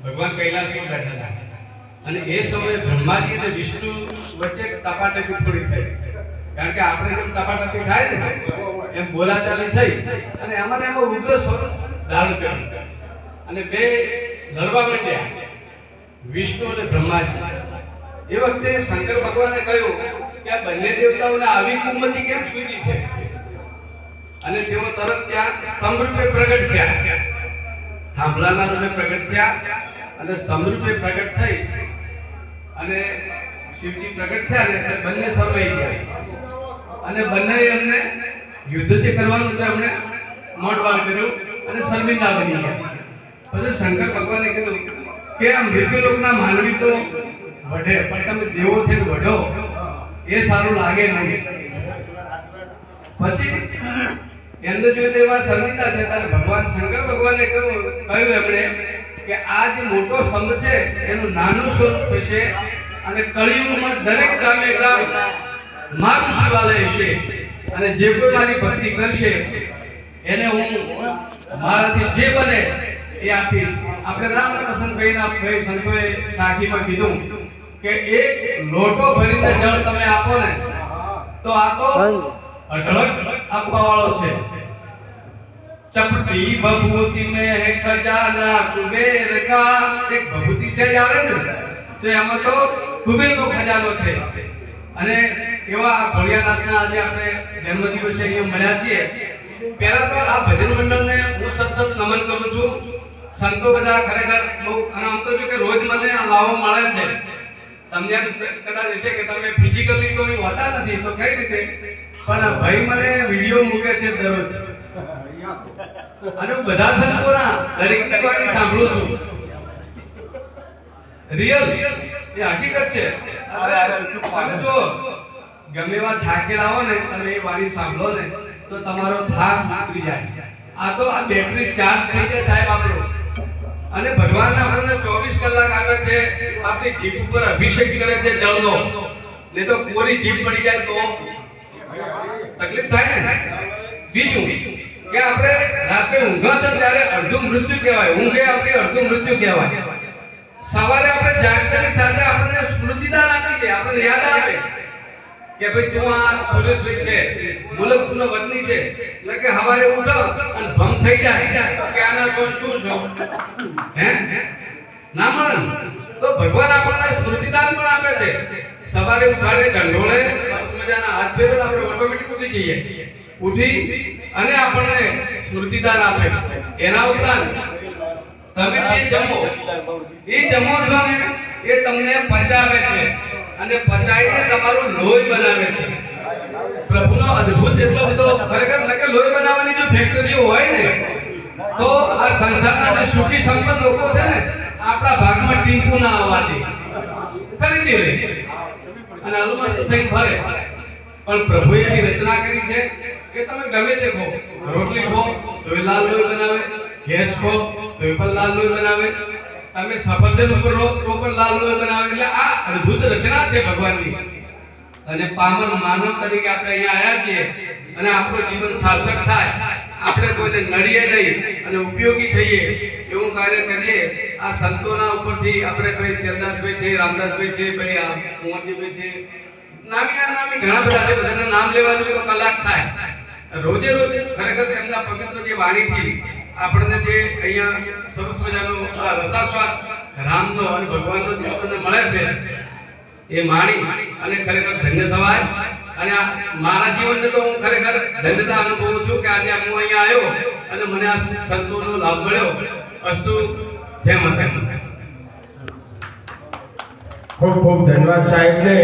ભગવાન કૈલાસમાં બેઠા હતા અને એ સમયે બ્રહ્માજી અને વિષ્ણુ વચ્ચે તપાટપી થોડી થઈ, કારણ કે આપણે જેમ તપાટપી થાય ને એમ બોલાચાલી થઈ અને એમાં ઉગ્ર સ્વરૂપ ધારણ કર્યું અને બે લડવા માંડ્યા, વિષ્ણુ અને બ્રહ્માજી. એ વખતે શંકર ભગવાને કહ્યું કે આ બંને દેવતાઓને આવી કુમતી કેમ સૂજી છે, અને તેઓ તરત ત્યાં સ્તંભ રૂપે પ્રગટ થયા, થાંભલાના રૂપે પ્રગટ થયા અને સ્તંભ રૂપે પ્રગટ થઈ અને શિવજી પ્રગટ થયા ને બંને સરવાઈ ગયા અને બંને એમને યુદ્ધ જે કરવાનું છે એમને મોટવાળ કર્યું અને શર્મિંદા બની ગયા. પછી શંકર ભગવાને કીધું કે આ મૃત્યુલોકના માનવી તો વઢે, પણ તમે દેવો થઈને વઢો એ સારું લાગે નહીં. પછી એમને જોઈ એવા શર્મિંદા છે ત્યારે ભગવાન શંકર ભગવાને કહ્યું એમણે કે આ જે મોટો સ્તંભ છે એનું નાનું સ્વરૂપ થશે અને કળિયુગમાં દરેક ગામે ગામ મારું શિવાલય છે અને જે કોઈ મારી ભક્તિ કરશે એને હું મારાથી જે બને એ આપીશ. આપણે રામપ્રસન્નભાઈના ભાઈ સંતોએ સાખીમાં કીધું કે એક લોટો ભરીને જળ તમે આપો ને તો આ તો અઢળક આપવા વાળો છે. ચપટી ભભૂતિ में खजाना कुबेर का, એક ભભૂતિ છે આવે ને તો એમાં તો કુબેરનો ખજાનો છે. અને એવા ભોળિયાનાથના આજે આપણે જન્મદિવસે અહીંયા મળ્યા છીએ. પહેલા તો આ ભજન મંડળને હું સતત નમન કરું છું. સંતો બધા ખરેખર બહુ, અને આમ તો જો કે રોજ મને આ લાવો મળે છે. તમને કદાચ હશે કે તમે ફિઝિકલી તો હોતા નથી તો કઈ રીતે, પણ ભાઈ મને વિડીયો મૂકે છે દરરોજ અને હું બધા સંતોના દરેકની વાણી સાંભળું છું. રિયલ એ હકીકત છે. તમે જો ગમે એવા થાકેલા હો ને તમે એ વાણી સાંભળો ને તો તમારો થાક ઉતરી જાય. આ તો આ બેટરી ચાર્જ થઈ જાય સાહેબ આપણો. અને ભગવાન આપણને 24 કલાક આપે છે, આપણી જીભ ઉપર અભિષેક કરે છે જળનો. નહીં તો કોરી જીભ પડી જાય તો તકલીફ થાય ને. બીજું કે આપણે રાત્રે ઊંઘા છે ત્યારે અડધું મૃત્યુ કહેવાય, ઊંઘે આપણે અડધું મૃત્યુ કહેવાય. સવારે આપણે જાગતાની સાથે આપણને સ્મૃતિદાન આપી દે, આપણને યાદ આવે કે ભાઈ તું આ સુરેશભાઈ છે, મુલકપુરનો વતની છે, એટલે કે સવારે ઉઠો અને ભમ થઈ જાય કે આના કોણ શું છો હે ના મળે. તો ભગવાન આપણને સ્મૃતિદાન પણ આપે છે. સવારે ઉઠાડે ઢંઢોળે સરસ મજાના હાથ ફેરવે આપણે ઓટોમેટિક ઉઠી જઈએ, ઉઠી અને આપણને સ્મૃતિદાન આપે. એના ઉપરાંત તમે જે જમો એ જમો છો ને એ તમને પચાવે છે અને પચાઈને તમારું લોહી બનાવે છે. પ્રભુનો અદ્ભુત એટલો બધો ખરેખર કે લોહી બનાવવાની જો ફેક્ટરીઓ હોય ને તો આ સંસારના જે સુખી સંપન્ન લોકો છે ને આપણા ભાગમાં ટીંકુ ના આવવાથી ખરીદી લે અને અનુમત થઈ ફરે. પણ પ્રભુએ એવી રચના કરી છે કે તમે ગમે તે ખો, રોટલી ખો તો એ લાલ લોહી બનાવે, ઘેસ ખો તો એ પણ લાલ લોહી બનાવે, તમે સફરજન ઉપર રો તો પણ લાલ લોહી બનાવે. એટલે આ અદ્ભુત રચના છે ભગવાનની. અને પામર માનવ તરીકે આપણે અહીંયા આવ્યા છીએ અને આપણું જીવન સાર્થક થાય, આપણે કોઈને નડીએ નહીં અને ઉપયોગી થઈએ એવું કાર્ય કરીએ. આ સંતોના ઉપરથી આપણે ભાઈ ચેરદાસભાઈ છે, રામદાસભાઈ છે, ભાઈ આ મોહનજીભાઈ છે, નામી ઘણા બધા છે, બધાના નામ લેવા જોઈએ તો કલાક થાય. રોજે રોજ ખરેખર એમના પવિત્ર જે વાણીથી આપણને જે અહીંયા સરસ મજાનો રસાસ્વાદ રામનો અને ભગવાનનો આપણને મળે છે એ માણી અને ખરેખર ધન્ય થવાય. અને મારા જીવનને તો હું ખરેખર ધન્યતા અનુભવું છું કે આજે હું અહીંયા આવ્યો અને મને આ સંતોનો લાભ મળ્યો. અસ્તુ જય માતા. ખૂબ ખૂબ ધન્યવાદ સાહેબને.